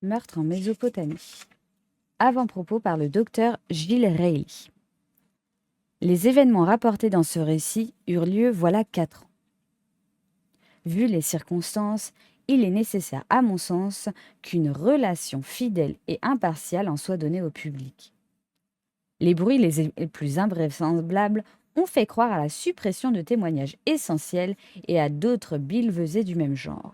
Meurtre en Mésopotamie. Avant-propos par le docteur Gilles Reilly. Les événements rapportés dans ce récit eurent lieu voilà 4 ans. Vu les circonstances, il est nécessaire, à mon sens, qu'une relation fidèle et impartiale en soit donnée au public. Les bruits les plus invraisemblables ont fait croire à la suppression de témoignages essentiels et à d'autres billevesées du même genre.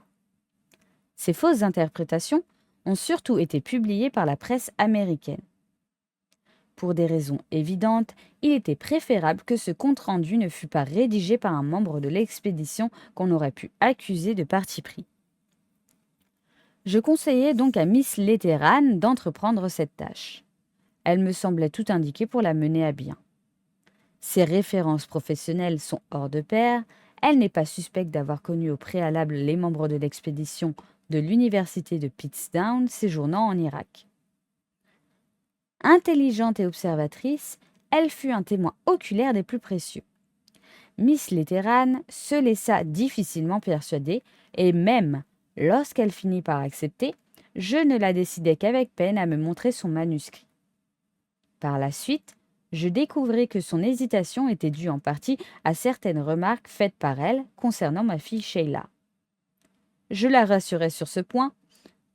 Ces fausses interprétations ont surtout été publiées par la presse américaine. Pour des raisons évidentes, il était préférable que ce compte-rendu ne fût pas rédigé par un membre de l'expédition qu'on aurait pu accuser de parti pris. Je conseillais donc à Miss Letteran d'entreprendre cette tâche. Elle me semblait tout indiquée pour la mener à bien. Ses références professionnelles sont hors de pair, elle n'est pas suspecte d'avoir connu au préalable les membres de l'expédition de l'université de Pittsdown séjournant en Irak. Intelligente et observatrice, elle fut un témoin oculaire des plus précieux. Miss Letteran se laissa difficilement persuader, et même lorsqu'elle finit par accepter, je ne la décidai qu'avec peine à me montrer son manuscrit. Par la suite, je découvris que son hésitation était due en partie à certaines remarques faites par elle concernant ma fille Sheila. Je la rassurai sur ce point.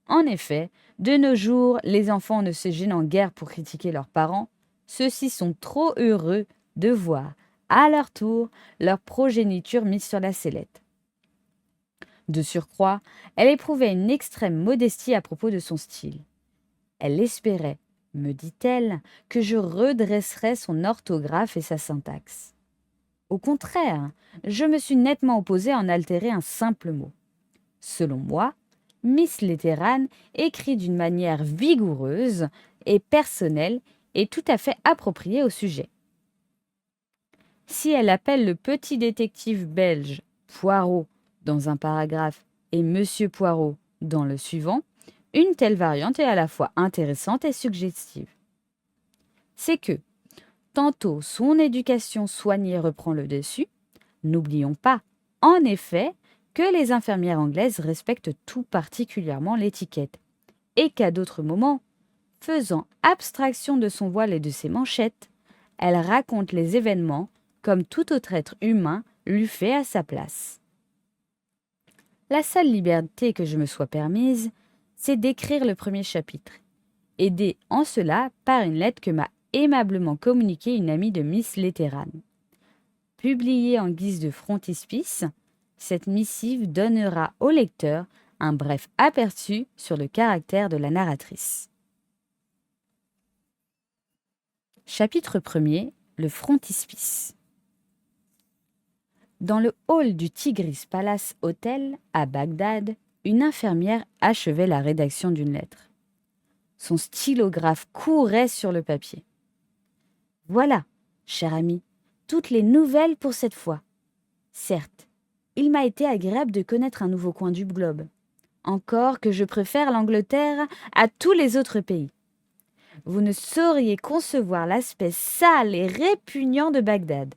En effet, de nos jours, les enfants ne se gênent guère pour critiquer leurs parents. Ceux-ci sont trop heureux de voir, à leur tour, leur progéniture mise sur la sellette. De surcroît, elle éprouvait une extrême modestie à propos de son style. Elle espérait, me dit-elle, que je redresserais son orthographe et sa syntaxe. Au contraire, je me suis nettement opposée à en altérer un simple mot. Selon moi, Miss Letteran écrit d'une manière vigoureuse et personnelle et tout à fait appropriée au sujet. Si elle appelle le petit détective belge Poirot dans un paragraphe et Monsieur Poirot dans le suivant, une telle variante est à la fois intéressante et suggestive. C'est que, tantôt son éducation soignée reprend le dessus, n'oublions pas, en effet, que les infirmières anglaises respectent tout particulièrement l'étiquette, et qu'à d'autres moments, faisant abstraction de son voile et de ses manchettes, elle raconte les événements comme tout autre être humain l'eût fait à sa place. La seule liberté que je me sois permise, c'est d'écrire le premier chapitre, aidée en cela par une lettre que m'a aimablement communiquée une amie de Miss Letteran. Publiée en guise de frontispice, cette missive donnera au lecteur un bref aperçu sur le caractère de la narratrice. Chapitre 1er, le frontispice. Dans le hall du Tigris Palace Hotel, à Bagdad, une infirmière achevait la rédaction d'une lettre. Son stylographe courait sur le papier. « Voilà, cher ami, toutes les nouvelles pour cette fois. Certes, il m'a été agréable de connaître un nouveau coin du globe. Encore que je préfère l'Angleterre à tous les autres pays. Vous ne sauriez concevoir l'aspect sale et répugnant de Bagdad.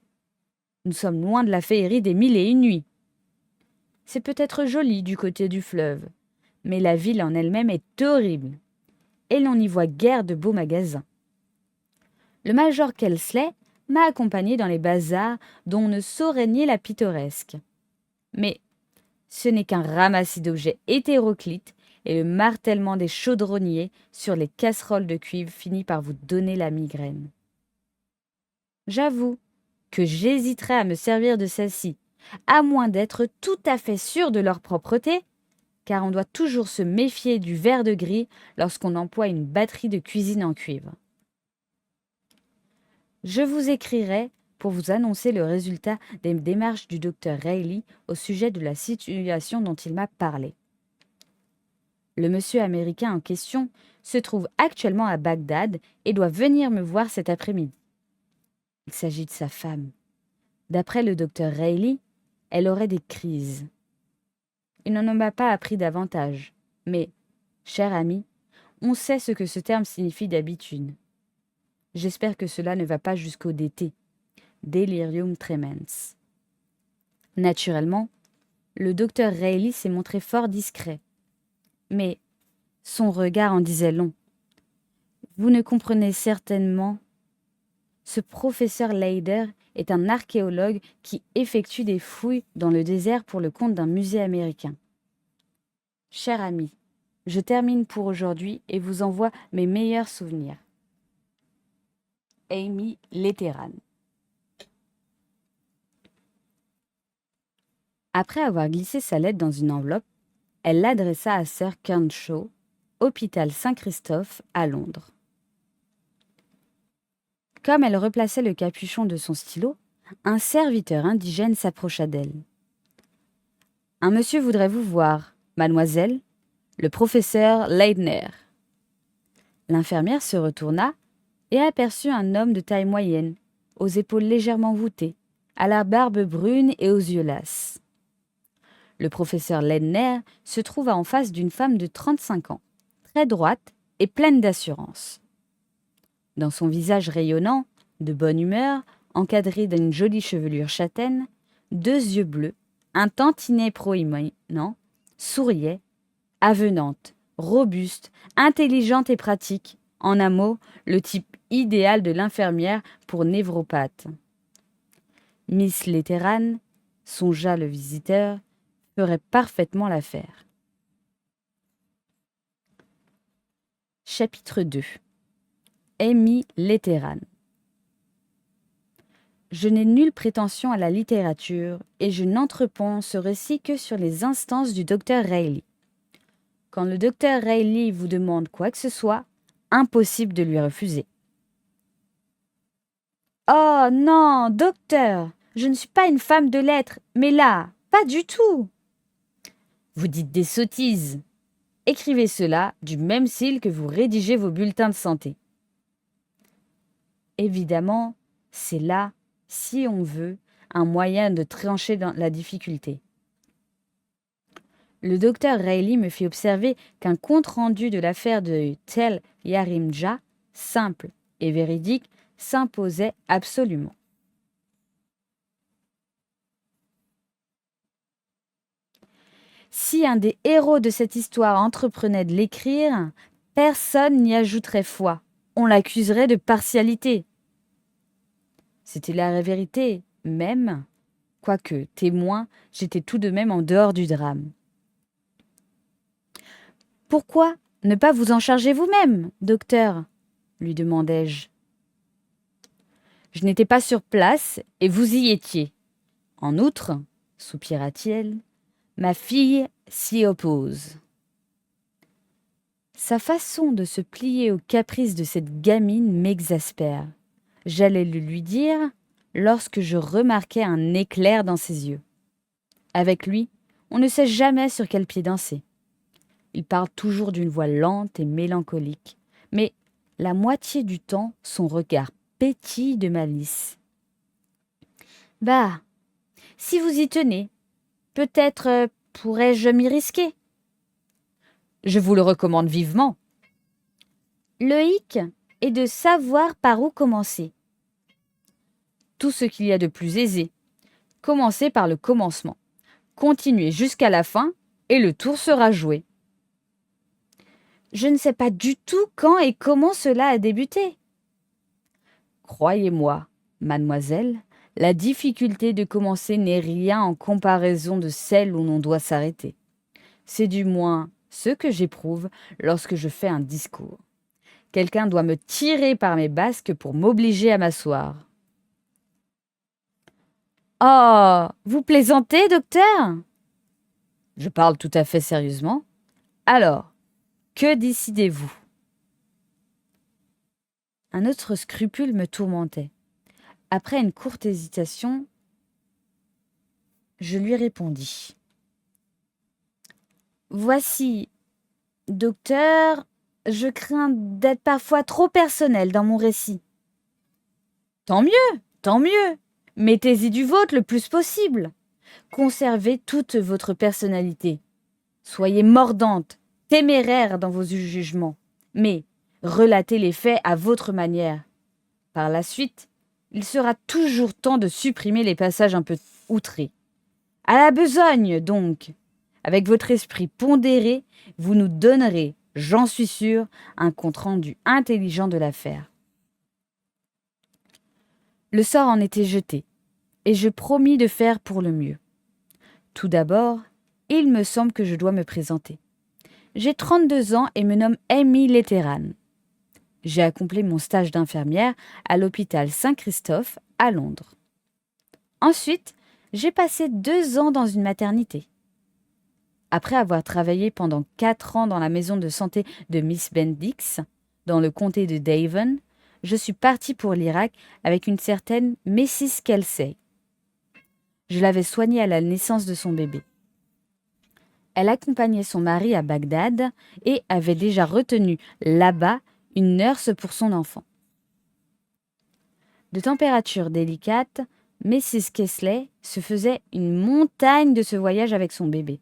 Nous sommes loin de la féerie des 1001 nuits. C'est peut-être joli du côté du fleuve, mais la ville en elle-même est horrible, et l'on n'y voit guère de beaux magasins. Le major Kelsley m'a accompagné dans les bazars dont on ne saurait nier la pittoresque. Mais ce n'est qu'un ramassis d'objets hétéroclites et le martèlement des chaudronniers sur les casseroles de cuivre finit par vous donner la migraine. J'avoue que j'hésiterais à me servir de celle-ci, à moins d'être tout à fait sûr de leur propreté, car on doit toujours se méfier du verre de gris lorsqu'on emploie une batterie de cuisine en cuivre. Je vous écrirai pour vous annoncer le résultat des démarches du docteur Reilly au sujet de la situation dont il m'a parlé. Le monsieur américain en question se trouve actuellement à Bagdad et doit venir me voir cet après-midi. Il s'agit de sa femme. D'après le docteur Reilly, elle aurait des crises. Il n'en m'a pas appris davantage, mais, cher ami, on sait ce que ce terme signifie d'habitude. J'espère que cela ne va pas jusqu'au DT, Delirium Tremens. Naturellement, le docteur Reilly s'est montré fort discret. Mais Son regard en disait long. Vous ne comprenez certainement. Ce professeur Leider est un archéologue qui effectue des fouilles dans le désert pour le compte d'un musée américain. Cher ami, je termine pour aujourd'hui et vous envoie mes meilleurs souvenirs. Amy Letteran. Après avoir glissé sa lettre dans une enveloppe, elle l'adressa à Sir Kearnshaw, hôpital Saint-Christophe, à Londres. Comme elle replaçait le capuchon de son stylo, un serviteur indigène s'approcha d'elle. « Un monsieur voudrait vous voir, mademoiselle, le professeur Leitner. » L'infirmière se retourna et aperçut un homme de taille moyenne, aux épaules légèrement voûtées, à la barbe brune et aux yeux lasses. Le professeur Leitner se trouva en face d'une femme de 35 ans, très droite et pleine d'assurance. Dans son visage rayonnant, de bonne humeur, encadré d'une jolie chevelure châtaine, 2 yeux bleus, un tantinet proéminent, souriait, avenante, robuste, intelligente et pratique, en un mot, le type idéal de l'infirmière pour névropathe. Miss Letteran, songea le visiteur, ferait parfaitement l'affaire. Chapitre 2. Amy Letteran. Je n'ai nulle prétention à la littérature et je n'entreprends ce récit que sur les instances du docteur Reilly. Quand le docteur Reilly vous demande quoi que ce soit, impossible de lui refuser. « Oh non, docteur, je ne suis pas une femme de lettres, mais là, pas du tout !»« Vous dites des sottises. Écrivez cela du même style que vous rédigez vos bulletins de santé. » Évidemment, c'est là, si on veut, un moyen de trancher dans la difficulté. Le docteur Reilly me fit observer qu'un compte-rendu de l'affaire de Tel Yarimja, simple et véridique, s'imposait absolument. Si un des héros de cette histoire entreprenait de l'écrire, personne n'y ajouterait foi. On l'accuserait de partialité. C'était la vérité, même, quoique témoin, j'étais tout de même en dehors du drame. « Pourquoi ne pas vous en charger vous-même, docteur ?» lui demandai-je. « Je n'étais pas sur place et vous y étiez. En outre, soupira-t-il, ma fille s'y oppose. » Sa façon de se plier aux caprices de cette gamine m'exaspère. J'allais le lui dire lorsque je remarquai un éclair dans ses yeux. Avec lui, on ne sait jamais sur quel pied danser. Il parle toujours d'une voix lente et mélancolique, mais la moitié du temps, son regard pétille de malice. « Bah, si vous y tenez, peut-être pourrais-je m'y risquer. » « Je vous le recommande vivement. » Le hic est de savoir par où commencer. Tout ce qu'il y a de plus aisé. Commencez par le commencement. Continuez jusqu'à la fin et le tour sera joué. Je ne sais pas du tout quand et comment cela a débuté. Croyez-moi, mademoiselle, la difficulté de commencer n'est rien en comparaison de celle où l'on doit s'arrêter. C'est du moins ce que j'éprouve lorsque je fais un discours. Quelqu'un doit me tirer par mes basques pour m'obliger à m'asseoir. « Oh, vous plaisantez, docteur ?» Je parle tout à fait sérieusement. Alors, que décidez-vous ? Un autre scrupule me tourmentait. Après une courte hésitation, je lui répondis. « Voici, docteur, je crains d'être parfois trop personnel dans mon récit. »« Tant mieux, tant mieux. Mettez-y du vôtre le plus possible. Conservez toute votre personnalité. Soyez mordante, téméraire dans vos jugements, mais relatez les faits à votre manière. Par la suite, il sera toujours temps de supprimer les passages un peu outrés. À la besogne, donc. Avec votre esprit pondéré, vous nous donnerez j'en suis sûre, un compte-rendu intelligent de l'affaire. Le sort en était jeté, et je promis de faire pour le mieux. Tout d'abord, il me semble que je dois me présenter. J'ai 32 ans et me nomme Amy Letteran. J'ai accompli mon stage d'infirmière à l'hôpital Saint-Christophe à Londres. Ensuite, j'ai passé 2 ans dans une maternité. Après avoir travaillé pendant 4 ans dans la maison de santé de Miss Bendix, dans le comté de Devon, je suis partie pour l'Irak avec une certaine Mrs. Kelsey. Je l'avais soignée à la naissance de son bébé. Elle accompagnait son mari à Bagdad et avait déjà retenu là-bas une nurse pour son enfant. De température délicate, Mrs. Kelsey se faisait une montagne de ce voyage avec son bébé.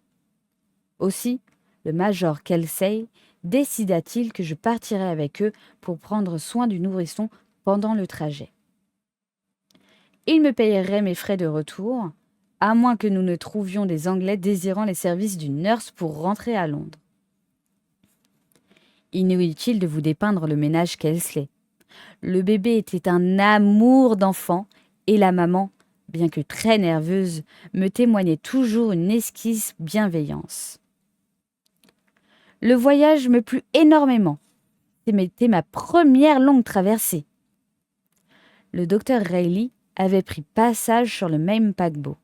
Aussi, le major Kelsey décida-t-il que je partirais avec eux pour prendre soin du nourrisson pendant le trajet. Il me payerait mes frais de retour, à moins que nous ne trouvions des Anglais désirant les services d'une nurse pour rentrer à Londres. Inutile de vous dépeindre le ménage Kelsey. Le bébé était un amour d'enfant et la maman, bien que très nerveuse, me témoignait toujours une esquisse bienveillance. Le voyage me plut énormément. C'était ma première longue traversée. Le docteur Reilly avait pris passage sur le même paquebot.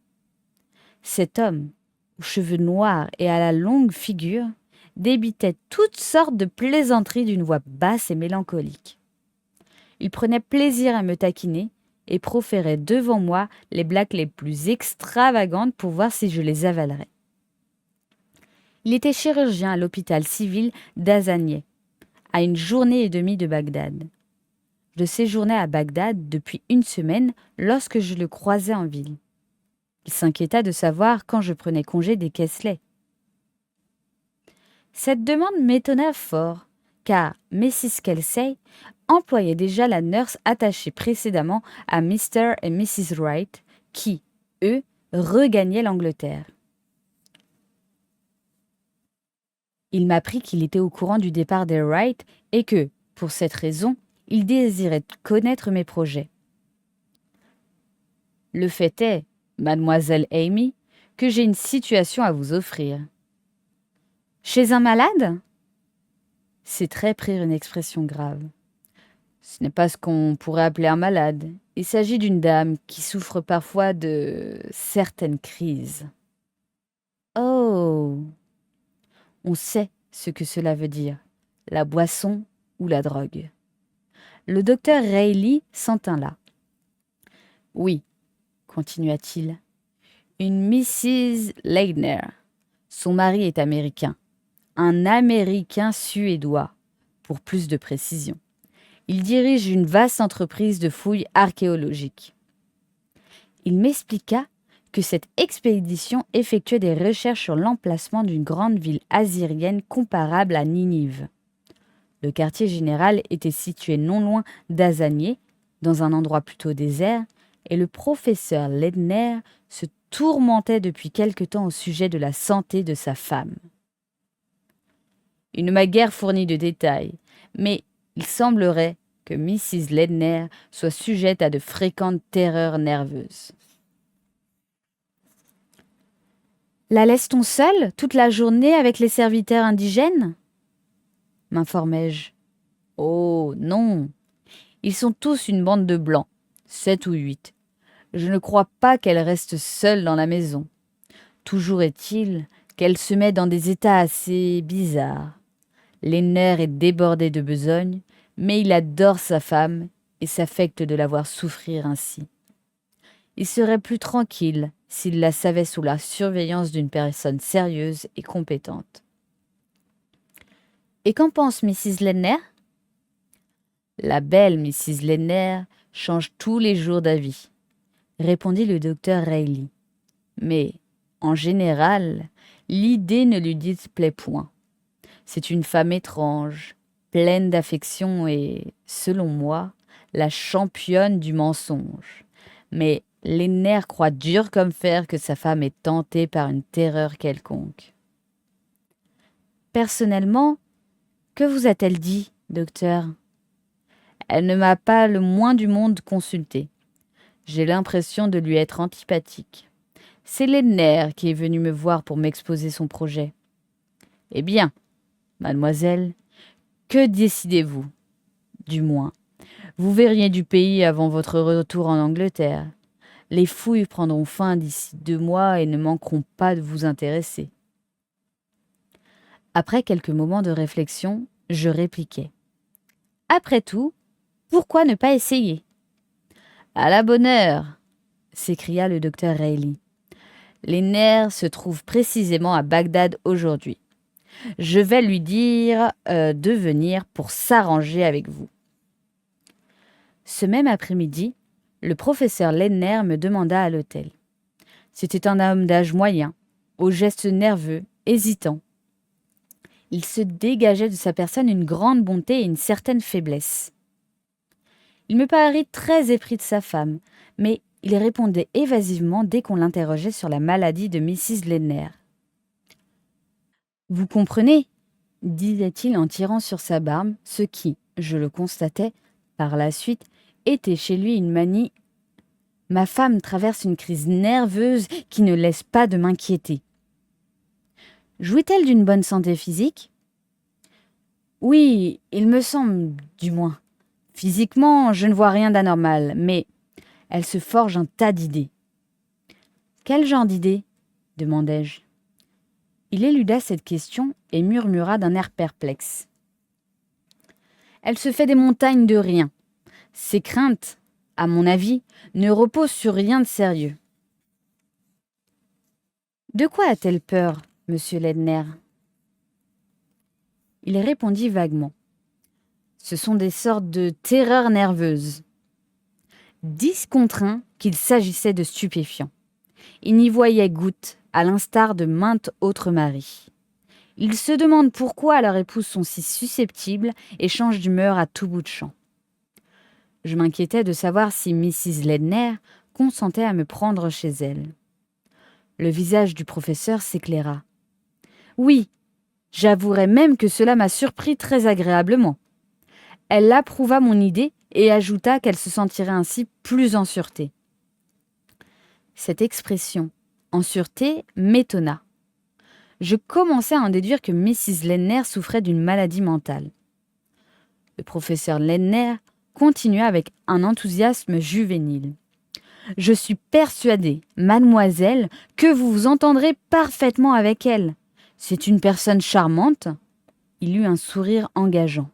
Cet homme, aux cheveux noirs et à la longue figure, débitait toutes sortes de plaisanteries d'une voix basse et mélancolique. Il prenait plaisir à me taquiner et proférait devant moi les blagues les plus extravagantes pour voir si je les avalerais. Il était chirurgien à l'hôpital civil d'Azanieh, à une journée et demie de Bagdad. Je séjournais à Bagdad depuis 1 semaine lorsque je le croisai en ville. Il s'inquiéta de savoir quand je prenais congé des Kelsey. Cette demande m'étonna fort, car Mrs. Kelsey employait déjà la nurse attachée précédemment à Mr. et Mrs. Wright, qui, eux, regagnaient l'Angleterre. Il m'apprit qu'il était au courant du départ des Wright et que, pour cette raison, il désirait connaître mes projets. Le fait est, mademoiselle Amy, que j'ai une situation à vous offrir. Chez un malade ? C'est très pire une expression grave. Ce n'est pas ce qu'on pourrait appeler un malade. Il s'agit d'une dame qui souffre parfois de certaines crises. Oh ! On sait ce que cela veut dire, la boisson ou la drogue. Le docteur Reilly s'entint là. Oui, continua-t-il, une Mrs. Leitner. Son mari est américain, un Américain suédois, pour plus de précision. Il dirige une vaste entreprise de fouilles archéologiques. Il m'expliqua que cette expédition effectuait des recherches sur l'emplacement d'une grande ville assyrienne comparable à Ninive. Le quartier général était situé non loin d'Azanieh, dans un endroit plutôt désert, et le professeur Leitner se tourmentait depuis quelque temps au sujet de la santé de sa femme. Il ne m'a guère fourni de détails, mais il semblerait que Mrs. Leitner soit sujette à de fréquentes terreurs nerveuses. La laisse-t-on seule toute la journée avec les serviteurs indigènes ? M'informai-je. Oh, non. Ils sont tous une bande de blancs, 7 ou 8. Je ne crois pas qu'elle reste seule dans la maison. Toujours est-il qu'elle se met dans des états assez bizarres. Leitner est débordé de besogne, mais il adore sa femme et s'affecte de la voir souffrir ainsi. Il serait plus tranquille s'il la savait sous la surveillance d'une personne sérieuse et compétente. Et qu'en pense Mrs. Leitner ? La belle Mrs. Leitner change tous les jours d'avis, répondit le docteur Reilly. Mais, en général, l'idée ne lui déplaît point. C'est une femme étrange, pleine d'affection et, selon moi, la championne du mensonge. Mais Leitner croit dur comme fer que sa femme est tentée par une terreur quelconque. Personnellement, Que vous a-t-elle dit, docteur? Elle ne m'a pas le moins du monde consulté. J'ai l'impression de lui être antipathique. C'est Ledner qui est venu me voir pour m'exposer son projet. Eh bien, mademoiselle, que décidez-vous? Du moins, vous verriez du pays avant votre retour en Angleterre. Les fouilles prendront fin d'ici 2 mois et ne manqueront pas de vous intéresser. Après quelques moments de réflexion, je répliquai. Après tout, pourquoi ne pas essayer? À la bonne heure, s'écria le docteur Reilly. Les nerfs se trouvent précisément à Bagdad aujourd'hui. Je vais lui dire de venir pour s'arranger avec vous. Ce même après-midi, le professeur Ledner me demanda à l'hôtel. C'était un homme d'âge moyen, aux gestes nerveux, hésitants. Il se dégageait de sa personne une grande bonté et une certaine faiblesse. Il me parut très épris de sa femme, mais il répondait évasivement dès qu'on l'interrogeait sur la maladie de Mrs. Ledner. « Vous comprenez ?» disait-il en tirant sur sa barbe, ce qui, je le constatais, par la suite, était chez lui une manie. Ma femme traverse une crise nerveuse qui ne laisse pas de m'inquiéter. Jouit-elle d'une bonne santé physique? Oui, il me semble, du moins. Physiquement, je ne vois rien d'anormal, mais elle se forge un tas d'idées. Quel genre d'idées? Demandai-je. Il éluda cette question et murmura d'un air perplexe. Elle se fait des montagnes de rien. Ses craintes, à mon avis, ne reposent sur rien de sérieux. De quoi a-t-elle peur, monsieur Ledner? Il répondit vaguement. Ce sont des sortes de terreurs nerveuses. 10 contre 1 qu'il s'agissait de stupéfiants. Il n'y voyait goutte, à l'instar de maintes autres maris. Il se demande pourquoi leurs épouses sont si susceptibles et changent d'humeur à tout bout de champ. Je m'inquiétais de savoir si Mrs. Ledner consentait à me prendre chez elle. Le visage du professeur s'éclaira. Oui, j'avouerai même que cela m'a surpris très agréablement. Elle approuva mon idée et ajouta qu'elle se sentirait ainsi plus en sûreté. Cette expression, en sûreté, m'étonna. Je commençais à en déduire que Mrs. Ledner souffrait d'une maladie mentale. Le professeur Ledner continua avec un enthousiasme juvénile. « Je suis persuadé, mademoiselle, que vous vous entendrez parfaitement avec elle. C'est une personne charmante. » Il eut un sourire engageant.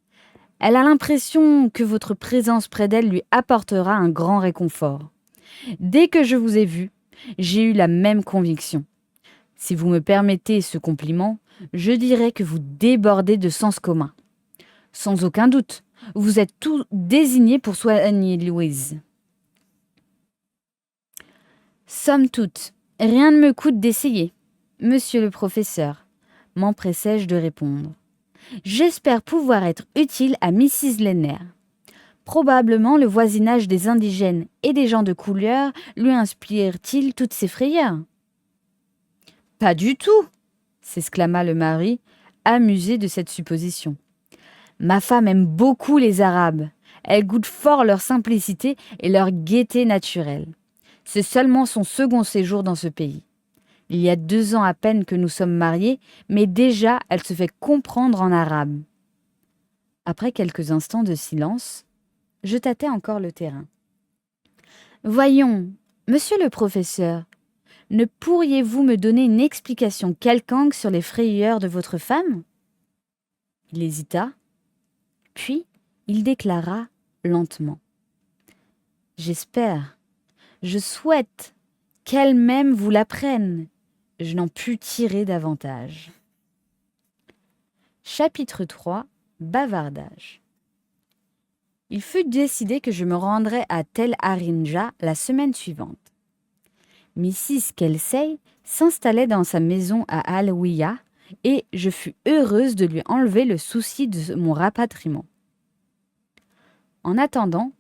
« Elle a l'impression que votre présence près d'elle lui apportera un grand réconfort. Dès que je vous ai vu, j'ai eu la même conviction. Si vous me permettez ce compliment, je dirais que vous débordez de sens commun. Sans aucun doute, vous êtes tout désigné pour soigner Louise. » Somme toute, rien ne me coûte d'essayer, monsieur le professeur, m'empressai-je de répondre. J'espère pouvoir être utile à Mrs. Ledner. Probablement le voisinage des indigènes et des gens de couleur lui inspire-t-il toutes ces frayeurs. Pas du tout, s'exclama le mari, amusé de cette supposition. Ma femme aime beaucoup les Arabes. Elle goûte fort leur simplicité et leur gaieté naturelle. C'est seulement son second séjour dans ce pays. Il y a 2 ans à peine que nous sommes mariés, mais déjà elle se fait comprendre en arabe. Après quelques instants de silence, je tâtai encore le terrain. Voyons, monsieur le professeur, ne pourriez-vous me donner une explication quelconque sur les frayeurs de votre femme? Il hésita, puis il déclara lentement. J'espère, je souhaite qu'elle-même vous l'apprenne. Je n'en pus tirer davantage. Chapitre 3. Bavardage. Il fut décidé que je me rendrais à Tel Harinja la semaine suivante. Mrs. Kelsey s'installait dans sa maison à Al-Wiya et je fus heureuse de lui enlever le souci de mon rapatriement. En attendant,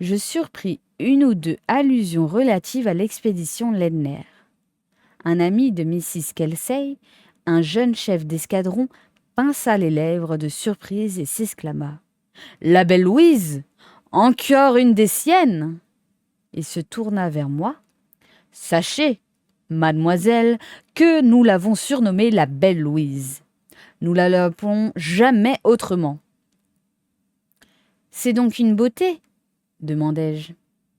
je surpris 1 ou 2 allusions relatives à l'expédition Ledner. Un ami de Mrs. Kelsey, un jeune chef d'escadron pinça les lèvres de surprise et s'exclama. « La belle Louise! Encore une des siennes !» Il se tourna vers moi. « Sachez, mademoiselle, que nous l'avons surnommée la belle Louise. Nous la l'appelons jamais autrement. »« C'est donc une beauté ?» demandai-je.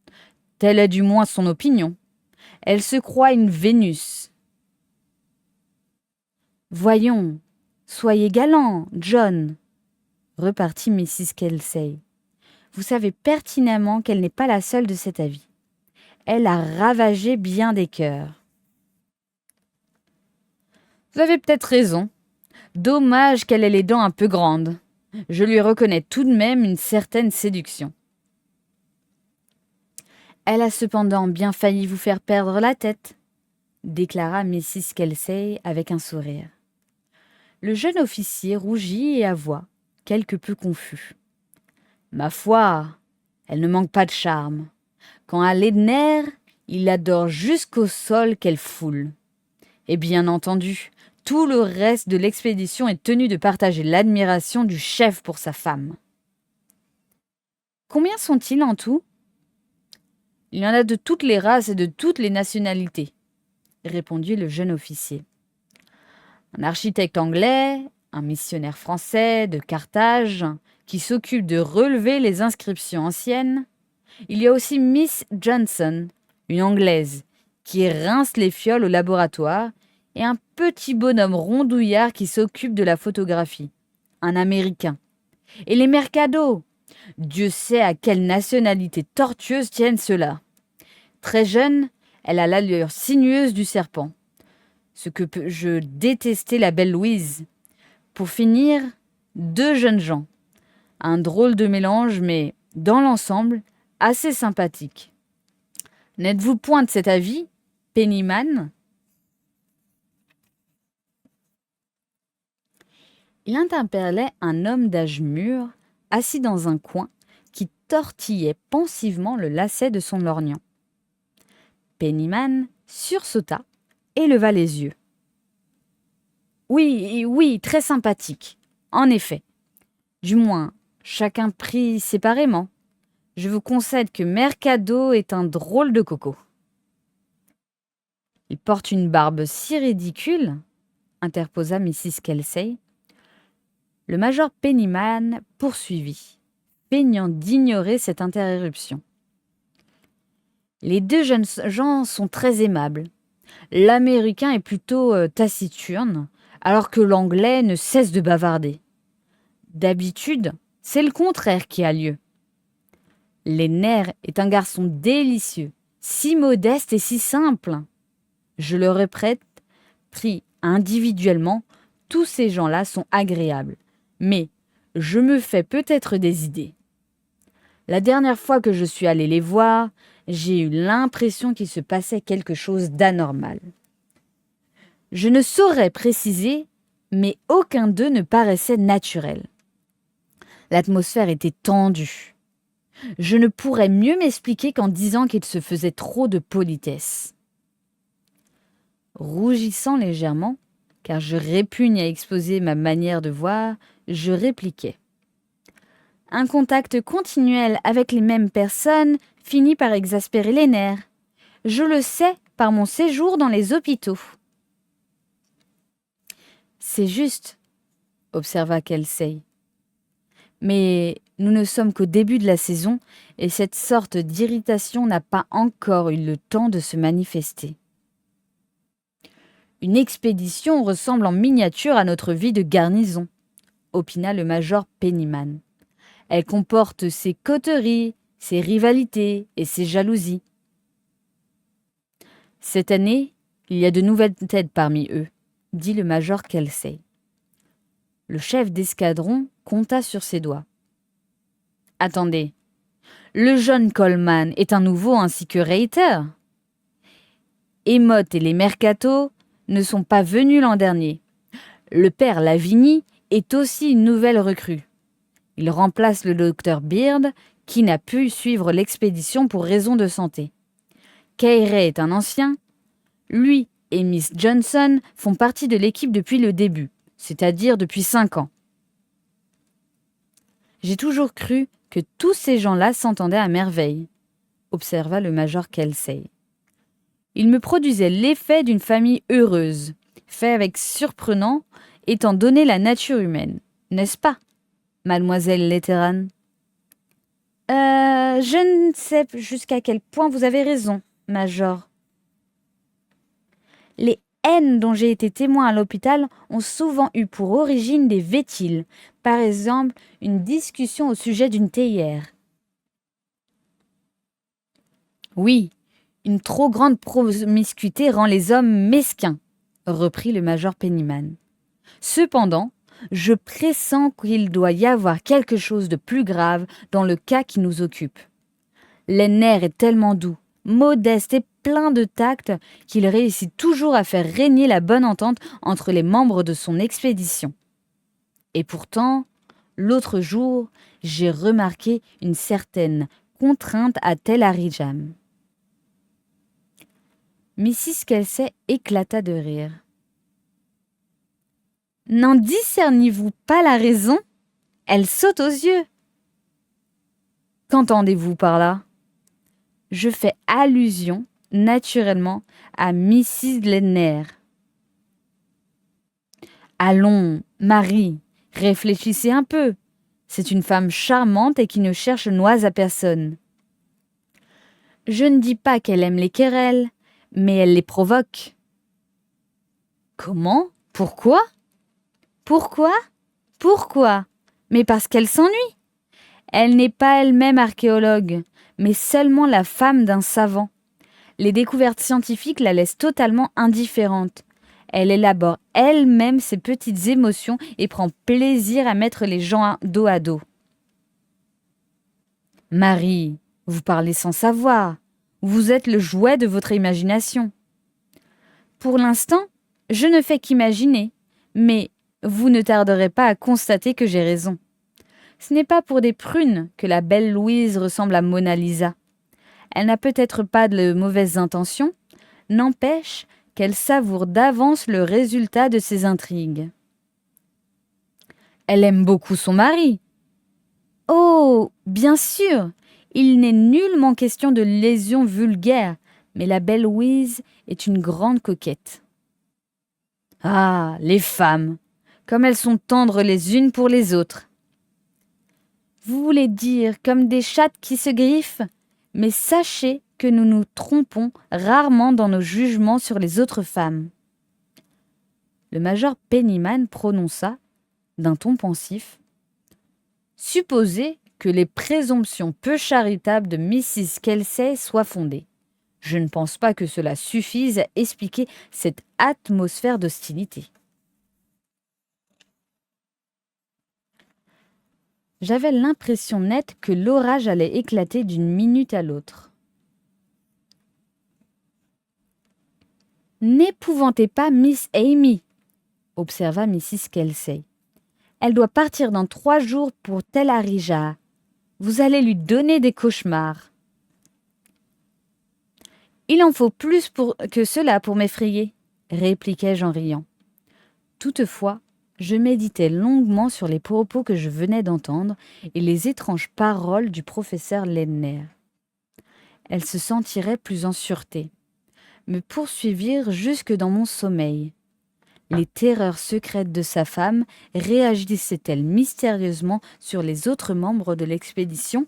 « Telle est du moins son opinion. Elle se croit une Vénus. »« Voyons, soyez galant, John, » repartit Mrs. Kelsey. « Vous savez pertinemment qu'elle n'est pas la seule de cet avis. Elle a ravagé bien des cœurs. » « Vous avez peut-être raison. Dommage qu'elle ait les dents un peu grandes. Je lui reconnais tout de même une certaine séduction. » « Elle a cependant bien failli vous faire perdre la tête, » déclara Mrs. Kelsey avec un sourire. Le jeune officier rougit et avoua, quelque peu confus. « Ma foi, elle ne manque pas de charme. Quand elle est de nerfs, il adore jusqu'au sol qu'elle foule. Et bien entendu, tout le reste de l'expédition est tenu de partager l'admiration du chef pour sa femme. »« Combien sont-ils en tout ? » ?»« Il y en a de toutes les races et de toutes les nationalités, » répondit le jeune officier. « Un architecte anglais, un missionnaire français de Carthage qui s'occupe de relever les inscriptions anciennes. Il y a aussi Miss Johnson, une Anglaise, qui rince les fioles au laboratoire, et un petit bonhomme rondouillard qui s'occupe de la photographie, un Américain. Et les Mercados, Dieu sait à quelle nationalité tortueuse tiennent ceux-là. Très jeune, elle a l'allure sinueuse du serpent. Ce que je détestais la belle Louise. Pour finir, 2 jeunes gens. Un drôle de mélange, mais, dans l'ensemble, assez sympathique. N'êtes-vous point de cet avis, Pennyman ? Il interpellait un homme d'âge mûr, assis dans un coin, qui tortillait pensivement le lacet de son lorgnon. Pennyman sursauta et leva les yeux. « Oui, oui, très sympathique, en effet. Du moins, chacun pris séparément. Je vous concède que Mercado est un drôle de coco. »« Il porte une barbe si ridicule, » interposa Mrs. Kelsey. Le major Pennyman poursuivit, feignant d'ignorer cette interruption. Les 2 jeunes gens sont très aimables. L'Américain est plutôt taciturne, alors que l'Anglais ne cesse de bavarder. D'habitude, c'est le contraire qui a lieu. Lenner est un garçon délicieux, si modeste et si simple. Je le répète, pris individuellement, tous ces gens-là sont agréables. Mais je me fais peut-être des idées. La dernière fois que je suis allé les voir, j'ai eu l'impression qu'il se passait quelque chose d'anormal. Je ne saurais préciser, mais aucun d'eux ne paraissait naturel. L'atmosphère était tendue. Je ne pourrais mieux m'expliquer qu'en disant qu'il se faisait trop de politesse. Rougissant légèrement, car je répugne à exposer ma manière de voir, je répliquai. Un contact continuel avec les mêmes personnes finit par exaspérer les nerfs. Je le sais par mon séjour dans les hôpitaux. C'est juste, observa Kelsey. Mais nous ne sommes qu'au début de la saison et cette sorte d'irritation n'a pas encore eu le temps de se manifester. Une expédition ressemble en miniature à notre vie de garnison, opina le major Pennyman. Elle comporte ses coteries, ses rivalités et ses jalousies. Cette année, il y a de nouvelles têtes parmi eux, dit le major Kelsey. Le chef d'escadron compta sur ses doigts. Attendez, le jeune Coleman est un nouveau ainsi que Reiter. Emmott et les Mercato ne sont pas venus l'an dernier. Le père Lavigny est aussi une nouvelle recrue. Il remplace le docteur Beard, qui n'a pu suivre l'expédition pour raison de santé. Kayray est un ancien. Lui et Miss Johnson font partie de l'équipe depuis le début. c'est-à-dire depuis 5 ans. J'ai toujours cru que tous ces gens-là s'entendaient à merveille, observa le major Kelsey. Ils me produisaient l'effet d'une famille heureuse, fait avec surprenant, étant donné la nature humaine, n'est-ce pas, mademoiselle Letteran? Je ne sais jusqu'à quel point vous avez raison, major. Les haines dont j'ai été témoin à l'hôpital ont souvent eu pour origine des vétiles, par exemple une discussion au sujet d'une théière. Oui, une trop grande promiscuité rend les hommes mesquins, reprit le major Pennyman. Cependant, je pressens qu'il doit y avoir quelque chose de plus grave dans le cas qui nous occupe. Lenner est tellement doux, modeste et plein de tact qu'il réussit toujours à faire régner la bonne entente entre les membres de son expédition. Et pourtant, l'autre jour, j'ai remarqué une certaine contrainte à Tel Harijam. Mrs. Kelsey éclata de rire. N'en discerniez-vous pas la raison? Elle saute aux yeux. Qu'entendez-vous par là? Je fais allusion, naturellement, à Mrs. Lenner. Allons, Marie, réfléchissez un peu. C'est une femme charmante et qui ne cherche noise à personne. Je ne dis pas qu'elle aime les querelles, mais elle les provoque. Comment? Pourquoi? Pourquoi? Pourquoi? Mais parce qu'elle s'ennuie. Elle n'est pas elle-même archéologue, mais seulement la femme d'un savant. Les découvertes scientifiques la laissent totalement indifférente. Elle élabore elle-même ses petites émotions et prend plaisir à mettre les gens dos à dos. Marie, vous parlez sans savoir. Vous êtes le jouet de votre imagination. Pour l'instant, je ne fais qu'imaginer, mais vous ne tarderez pas à constater que j'ai raison. Ce n'est pas pour des prunes que la belle Louise ressemble à Mona Lisa. Elle n'a peut-être pas de mauvaises intentions, n'empêche qu'elle savoure d'avance le résultat de ses intrigues. Elle aime beaucoup son mari. Oh, bien sûr, il n'est nullement question de lésion vulgaire, mais la belle Louise est une grande coquette. Ah, les femmes, comme elles sont tendres les unes pour les autres. Vous voulez dire comme des chattes qui se griffent? Mais sachez que nous nous trompons rarement dans nos jugements sur les autres femmes. Le major Pennyman prononça, d'un ton pensif, « Supposez que les présomptions peu charitables de Mrs. Kelsey soient fondées. Je ne pense pas que cela suffise à expliquer cette atmosphère d'hostilité. » J'avais l'impression nette que l'orage allait éclater d'une minute à l'autre. « N'épouvantez pas Miss Amy, observa Mrs. Kelsey. Elle doit partir dans 3 jours pour Tel Harijah. Vous allez lui donner des cauchemars. Il en faut plus que cela pour m'effrayer, répliquai-je en riant. Toutefois, je méditais longuement sur les propos que je venais d'entendre et les étranges paroles du professeur Lenner. Elles se sentiraient plus en sûreté, me poursuivirent jusque dans mon sommeil. Les terreurs secrètes de sa femme réagissaient-elles mystérieusement sur les autres membres de l'expédition?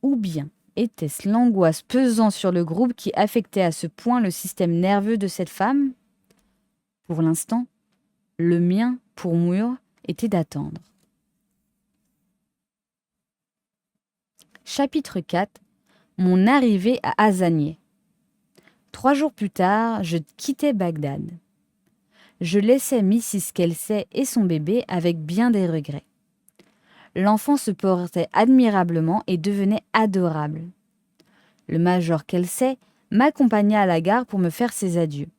Ou bien était-ce l'angoisse pesant sur le groupe qui affectait à ce point le système nerveux de cette femme? Pour l'instant, le mien, pour mûr, était d'attendre. Chapitre 4. Mon arrivée à Hasanieh. 3 jours plus tard, je quittais Bagdad. Je laissais Mrs. Kelsey et son bébé avec bien des regrets. L'enfant se portait admirablement et devenait adorable. Le major Kelsey m'accompagna à la gare pour me faire ses adieux.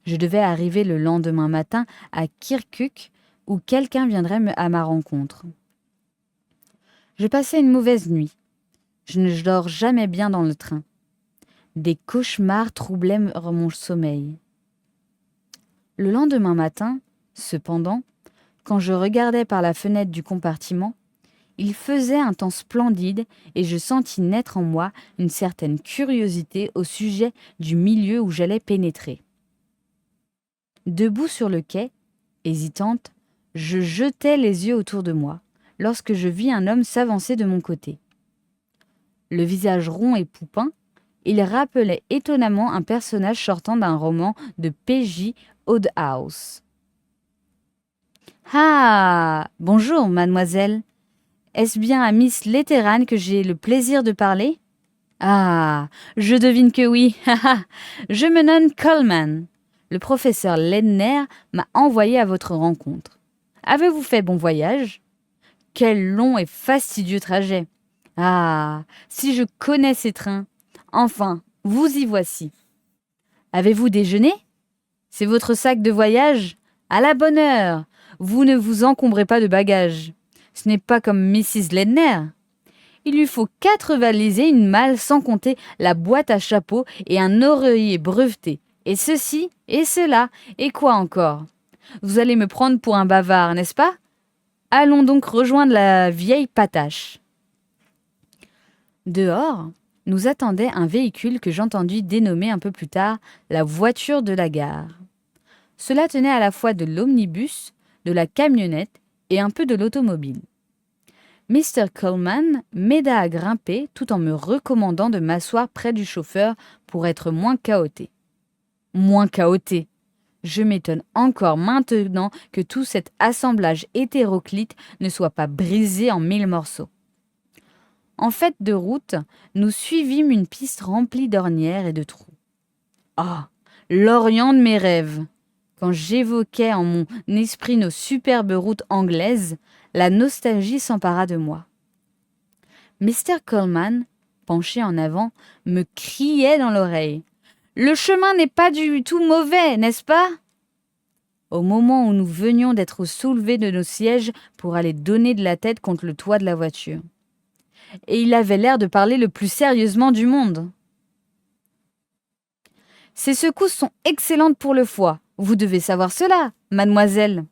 Je devais arriver le lendemain matin à Kirkuk où quelqu'un viendrait à ma rencontre. Je passais une mauvaise nuit. Je ne dors jamais bien dans le train. Des cauchemars troublaient mon sommeil. Le lendemain matin, Cependant, quand je regardais par la fenêtre du compartiment, il faisait un temps splendide et je sentis naître en moi une certaine curiosité au sujet du milieu où j'allais pénétrer. Debout sur le quai, hésitante, je jetai les yeux autour de moi lorsque je vis un homme s'avancer de mon côté. Le visage rond et poupin, il rappelait étonnamment un personnage sortant d'un roman de P.J. Wodehouse. « Ah, bonjour, mademoiselle. Est-ce bien à Miss Letteran que j'ai le plaisir de parler ? Ah, je devine que oui. Je me nomme Coleman. Le professeur Ledner m'a envoyé à votre rencontre. Avez-vous fait bon voyage ? Quel long et fastidieux trajet. Ah, si je connais ces trains. Enfin, vous y voici. Avez-vous déjeuné ? C'est votre sac de voyage ? À la bonne heure. Vous ne vous encombrez pas de bagages. Ce n'est pas comme Mrs. Ledner. Il lui faut 4 valises et une malle sans compter la boîte à chapeau et un oreiller breveté. Et ceci, et cela, et quoi encore ? Vous allez me prendre pour un bavard, n'est-ce pas ? Allons donc rejoindre la vieille patache. Dehors, nous attendait un véhicule que j'entendis dénommer un peu plus tard la voiture de la gare. Cela tenait à la fois de l'omnibus, de la camionnette et un peu de l'automobile. Mr. Coleman m'aida à grimper tout en me recommandant de m'asseoir près du chauffeur pour être moins cahoté. Moins cahoté. Je m'étonne encore maintenant que tout cet assemblage hétéroclite ne soit pas brisé en 1000 morceaux. En fait de route, nous suivîmes une piste remplie d'ornières et de trous. Ah, l'Orient de mes rêves! Quand j'évoquais en mon esprit nos superbes routes anglaises, la nostalgie s'empara de moi. Mr. Coleman, penché en avant, me criait dans l'oreille. « Le chemin n'est pas du tout mauvais, n'est-ce pas ?» Au moment où nous venions d'être soulevés de nos sièges pour aller donner de la tête contre le toit de la voiture. Et il avait l'air de parler le plus sérieusement du monde. « Ces secousses sont excellentes pour le foie. Vous devez savoir cela, mademoiselle. »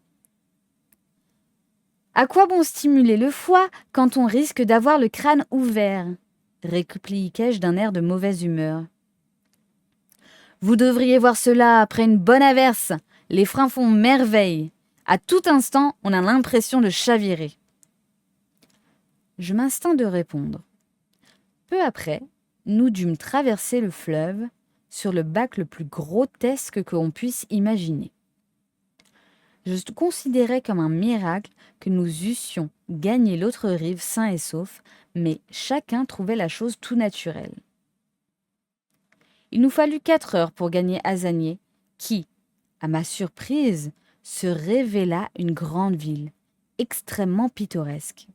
« À quoi bon stimuler le foie quand on risque d'avoir le crâne ouvert ?» répliquai-je d'un air de mauvaise humeur. « Vous devriez voir cela après une bonne averse. Les freins font merveille. À tout instant, on a l'impression de chavirer. » Je m'instins de répondre. Peu après, nous dûmes traverser le fleuve sur le bac le plus grotesque que l'on puisse imaginer. Je considérais comme un miracle que nous eussions gagné l'autre rive sains et saufs, mais chacun trouvait la chose tout naturelle. Il nous fallut 4 heures pour gagner Hasanieh, qui, à ma surprise, se révéla une grande ville, extrêmement pittoresque.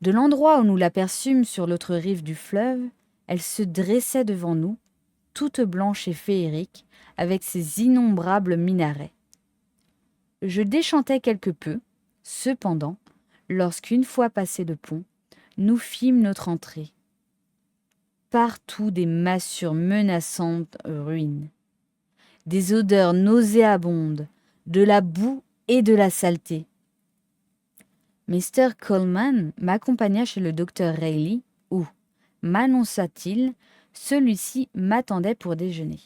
De l'endroit où nous l'aperçûmes sur l'autre rive du fleuve, elle se dressait devant nous, toute blanche et féerique, avec ses innombrables minarets. Je déchantais quelque peu, cependant, lorsqu'une fois passé le pont, nous fîmes notre entrée. Partout des massures menaçantes ruines, des odeurs nauséabondes, de la boue et de la saleté. Mr. Coleman m'accompagna chez le docteur Reilly, où, m'annonça-t-il, celui-ci m'attendait pour déjeuner.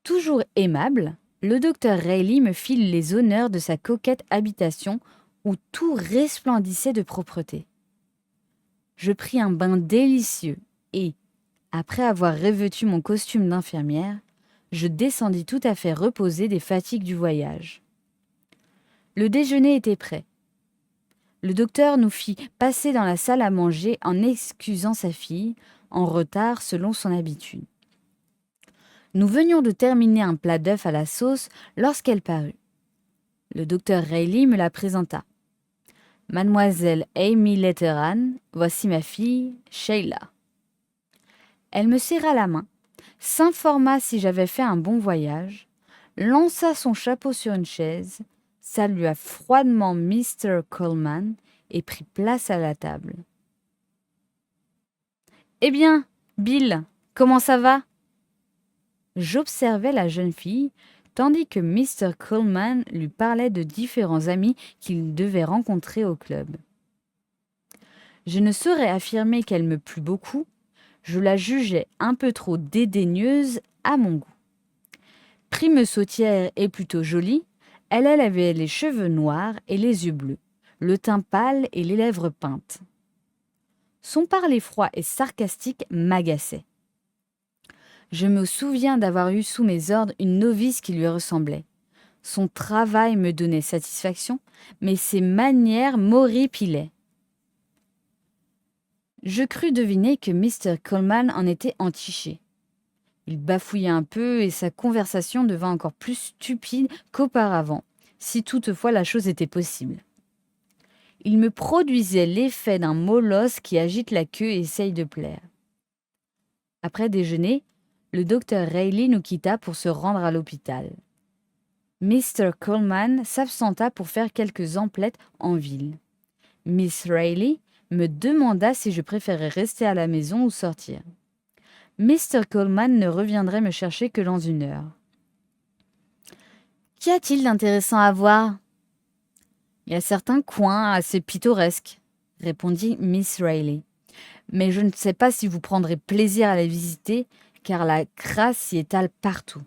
Toujours aimable, le docteur Reilly me fit les honneurs de sa coquette habitation où tout resplendissait de propreté. Je pris un bain délicieux et, après avoir revêtu mon costume d'infirmière, je descendis tout à fait reposé des fatigues du voyage. Le déjeuner était prêt. Le docteur nous fit passer dans la salle à manger en excusant sa fille, en retard selon son habitude. Nous venions de terminer un plat d'œufs à la sauce lorsqu'elle parut. Le docteur Reilly me la présenta. « Mademoiselle Amy Letteran, voici ma fille, Sheila. » Elle me serra la main, s'informa si j'avais fait un bon voyage, lança son chapeau sur une chaise, salua froidement Mr. Coleman et prit place à la table. « Eh bien, Bill, comment ça va ? J'observais la jeune fille, tandis que Mr. Coleman lui parlait de différents amis qu'il devait rencontrer au club. Je ne saurais affirmer qu'elle me plut beaucoup, je la jugeais un peu trop dédaigneuse à mon goût. Prime sautière et plutôt jolie, elle avait les cheveux noirs et les yeux bleus, le teint pâle et les lèvres peintes. Son parler froid et sarcastique m'agaçait. Je me souviens d'avoir eu sous mes ordres une novice qui lui ressemblait. Son travail me donnait satisfaction, mais ses manières m'horripilaient. Je crus deviner que Mr. Coleman en était entiché. Il bafouillait un peu et sa conversation devint encore plus stupide qu'auparavant, si toutefois la chose était possible. Il me produisait l'effet d'un molosse qui agite la queue et essaye de plaire. Après déjeuner, le docteur Reilly nous quitta pour se rendre à l'hôpital. Mr. Coleman s'absenta pour faire quelques emplettes en ville. Miss Reilly me demanda si je préférais rester à la maison ou sortir. Mr. Coleman ne reviendrait me chercher que dans 1 heure. Qu'y a-t-il d'intéressant à voir ? Il y a certains coins assez pittoresques, répondit Miss Reilly. Mais je ne sais pas si vous prendrez plaisir à les visiter, car la crasse s'y étale partout.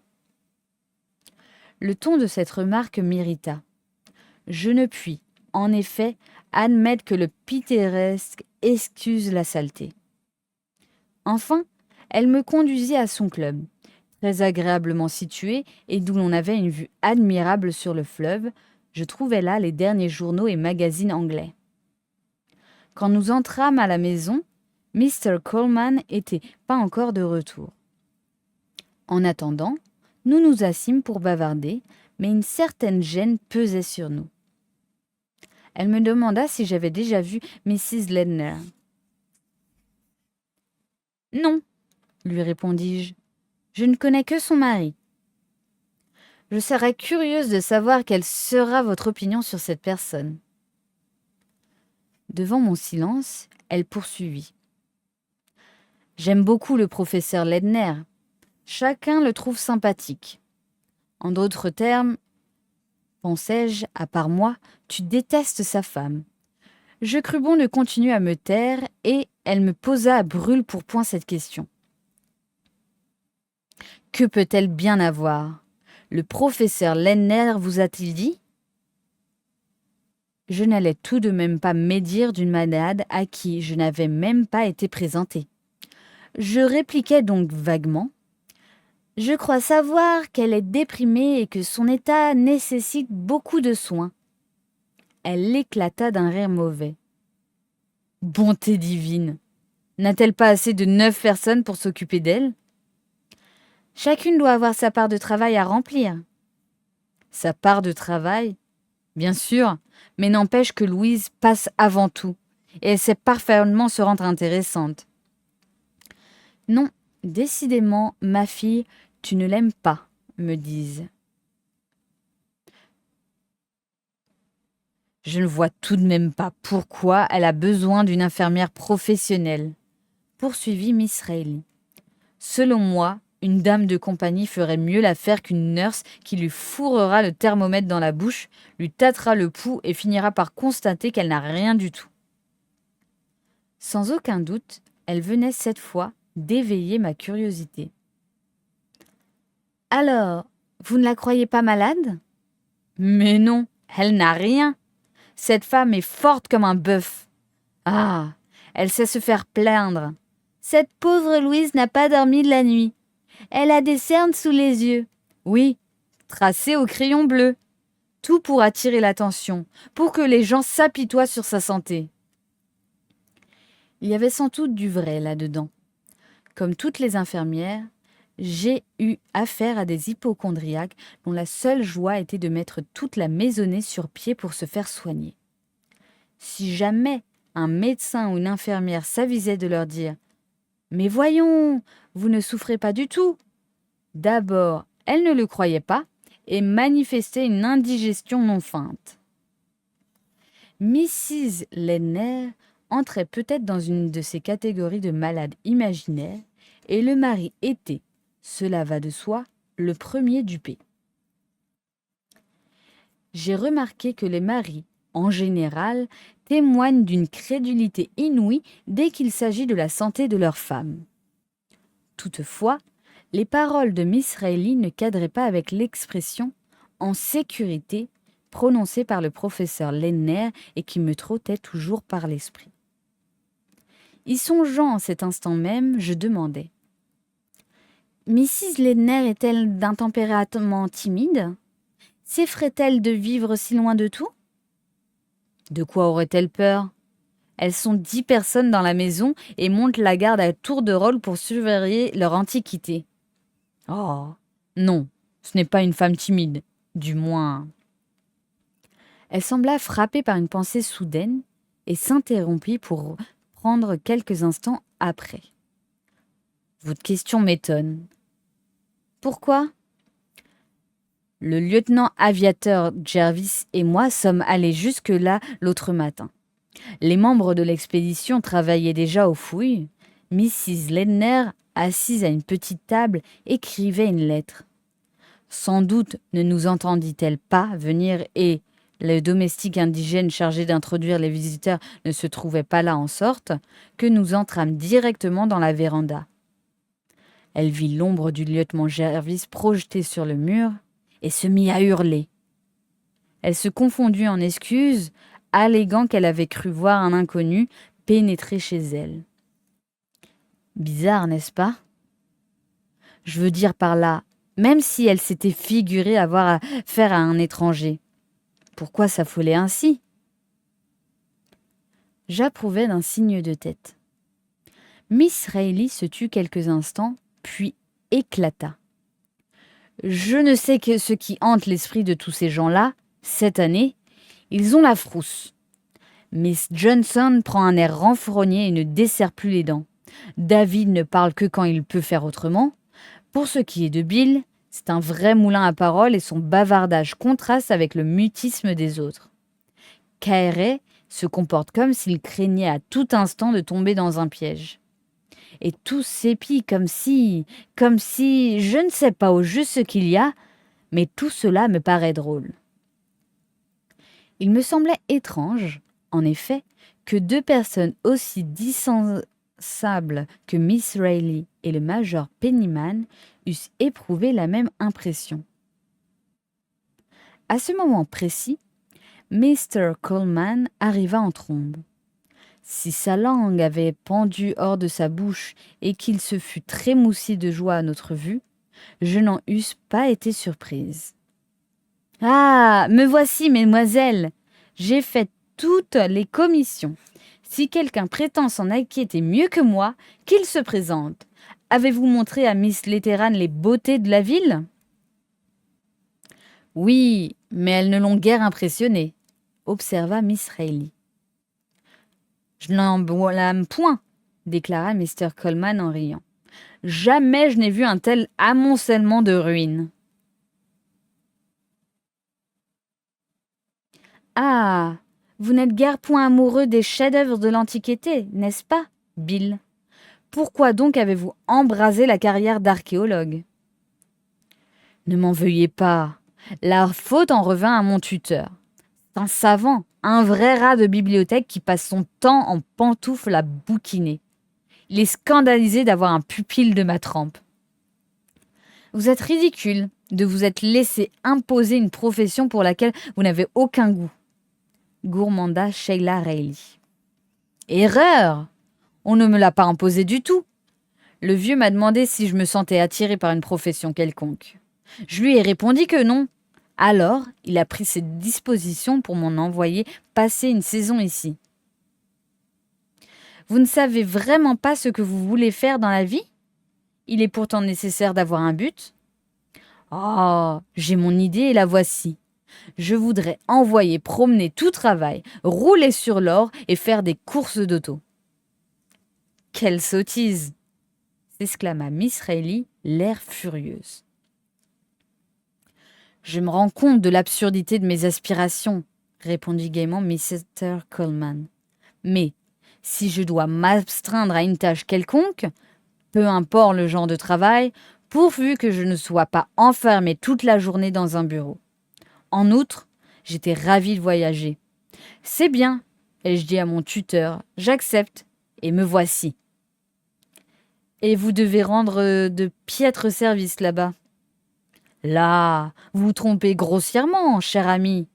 Le ton de cette remarque m'irrita. Je ne puis, en effet, admettre que le pittoresque excuse la saleté. Enfin, elle me conduisit à son club, très agréablement situé et d'où l'on avait une vue admirable sur le fleuve. Je trouvais là les derniers journaux et magazines anglais. Quand nous entrâmes à la maison, Mr. Coleman n'était pas encore de retour. En attendant, nous nous assîmes pour bavarder, mais une certaine gêne pesait sur nous. Elle me demanda si j'avais déjà vu Mrs. Ledner. « Non, lui répondis-je. Je ne connais que son mari. Je serais curieuse de savoir quelle sera votre opinion sur cette personne. » Devant mon silence, elle poursuivit. « J'aime beaucoup le professeur Ledner. Chacun le trouve sympathique. En d'autres termes, pensai-je, à part moi, tu détestes sa femme. » Je crus bon de continuer à me taire et elle me posa à brûle-pourpoint cette question. « Que peut-elle bien avoir ? Le professeur Ledner vous a-t-il dit ? » Je n'allais tout de même pas médire d'une malade à qui je n'avais même pas été présentée. Je répliquai donc vaguement. « Je crois savoir qu'elle est déprimée et que son état nécessite beaucoup de soins. » Elle éclata d'un rire mauvais. « Bonté divine ! N'a-t-elle pas assez de 9 personnes pour s'occuper d'elle ? » Chacune doit avoir sa part de travail à remplir. Sa part de travail ? Bien sûr, mais n'empêche que Louise passe avant tout, et elle sait parfaitement se rendre intéressante. Non, décidément, ma fille, tu ne l'aimes pas, me disent. Je ne vois tout de même pas pourquoi elle a besoin d'une infirmière professionnelle, poursuivit Miss Reilly. Selon moi, une dame de compagnie ferait mieux l'affaire qu'une nurse qui lui fourrera le thermomètre dans la bouche, lui tâtera le pouls et finira par constater qu'elle n'a rien du tout. Sans aucun doute, elle venait cette fois d'éveiller ma curiosité. « Alors, vous ne la croyez pas malade ? » ?»« Mais non, elle n'a rien. Cette femme est forte comme un bœuf. Ah, elle sait se faire plaindre. Cette pauvre Louise n'a pas dormi de la nuit. Elle a des cernes sous les yeux. Oui, tracées au crayon bleu. Tout pour attirer l'attention, pour que les gens s'apitoient sur sa santé. » Il y avait sans doute du vrai là-dedans. Comme toutes les infirmières, j'ai eu affaire à des hypocondriaques dont la seule joie était de mettre toute la maisonnée sur pied pour se faire soigner. Si jamais un médecin ou une infirmière s'avisait de leur dire « Mais voyons, vous ne souffrez pas du tout !» D'abord, elles ne le croyaient pas et manifestaient une indigestion non feinte. Mrs. Ledner entrait peut-être dans une de ces catégories de malades imaginaires et le mari était, Cela va de soi, le premier dupé. J'ai remarqué que les maris, en général, témoignent d'une crédulité inouïe dès qu'il s'agit de la santé de leur femme. Toutefois, les paroles de Miss Reilly ne cadraient pas avec l'expression « en sécurité » prononcée par le professeur Lennner et qui me trottait toujours par l'esprit. Y songeant en cet instant même, je demandai : « Mrs. Lennner est-elle d'un tempérament timide ? S'effraie-t-elle de vivre si loin de tout ? De quoi aurait-elle peur ? Elles sont 10 personnes dans la maison et montent la garde à tour de rôle pour surveiller leur antiquité. Oh, non, ce n'est pas une femme timide, du moins. » Elle sembla frappée par une pensée soudaine et s'interrompit pour prendre quelques instants après. Votre question m'étonne. Pourquoi ? Le lieutenant aviateur Jervis et moi sommes allés jusque-là l'autre matin. Les membres de l'expédition travaillaient déjà aux fouilles. Mrs. Lennner, assise à une petite table, écrivait une lettre. Sans doute ne nous entendit-elle pas venir et le domestique indigène chargé d'introduire les visiteurs ne se trouvait pas là en sorte que nous entrâmes directement dans la véranda. Elle vit l'ombre du lieutenant Jervis projetée sur le mur et se mit à hurler. Elle se confondit en excuses, alléguant qu'elle avait cru voir un inconnu pénétrer chez elle. Bizarre, n'est-ce pas ? Je veux dire par là, même si elle s'était figurée avoir affaire à un étranger. Pourquoi s'affoler ainsi ? J'approuvai d'un signe de tête. Miss Reilly se tut quelques instants, puis éclata. Je ne sais que ce qui hante l'esprit de tous ces gens-là, cette année, ils ont la frousse. Miss Johnson prend un air renfrogné et ne desserre plus les dents. David ne parle que quand il peut faire autrement. Pour ce qui est de Bill, c'est un vrai moulin à paroles et son bavardage contraste avec le mutisme des autres. Carey se comporte comme s'il craignait à tout instant de tomber dans un piège. Et tous s'épient comme si, je ne sais pas au juste ce qu'il y a, mais tout cela me paraît drôle. Il me semblait étrange, en effet, que 2 personnes aussi dissensables que Miss Reilly et le major Pennyman eussent éprouvé la même impression. À ce moment précis, Mr. Coleman arriva en trombe. Si sa langue avait pendu hors de sa bouche et qu'il se fût trémoussé de joie à notre vue, je n'en eusse pas été surprise. « Ah, me voici, mesdemoiselles. J'ai fait toutes les commissions. Si quelqu'un prétend s'en inquiéter mieux que moi, qu'il se présente. Avez-vous montré à Miss Letteran les beautés de la ville ? » « Oui, mais elles ne l'ont guère impressionnée, » observa Miss Reilly. « Je n'en blâme point, » déclara Mr. Coleman en riant. « Jamais je n'ai vu un tel amoncellement de ruines. » « Ah, vous n'êtes guère point amoureux des chefs-d'œuvre de l'Antiquité, n'est-ce pas, Bill ? Pourquoi donc avez-vous embrasé la carrière d'archéologue ? » « Ne m'en veuillez pas. La faute en revint à mon tuteur. C'est un savant, un vrai rat de bibliothèque qui passe son temps en pantoufles à bouquiner. Il est scandalisé d'avoir un pupille de ma trempe. Vous êtes ridicule de vous être laissé imposer une profession pour laquelle vous n'avez aucun goût, » gourmanda Sheila Reilly. « Erreur ! On ne me l'a pas imposé du tout. Le vieux m'a demandé si je me sentais attirée par une profession quelconque. Je lui ai répondu que non. Alors, il a pris ses dispositions pour m'en envoyer passer une saison ici. Vous ne savez vraiment pas ce que vous voulez faire dans la vie ? Il est pourtant nécessaire d'avoir un but. Oh, j'ai mon idée et la voici. Je voudrais envoyer promener tout travail, rouler sur l'or et faire des courses d'auto. » « Quelle sottise !» s'exclama Miss Reilly, l'air furieuse. « Je me rends compte de l'absurdité de mes aspirations, » répondit gaiement Mr. Coleman. « Mais si je dois m'astreindre à une tâche quelconque, peu importe le genre de travail, pourvu que je ne sois pas enfermée toute la journée dans un bureau. En outre, j'étais ravie de voyager. C'est bien, ai-je dit à mon tuteur, j'accepte, et me voici. Et vous devez rendre de piètres services là-bas. Là, vous vous trompez grossièrement, cher ami.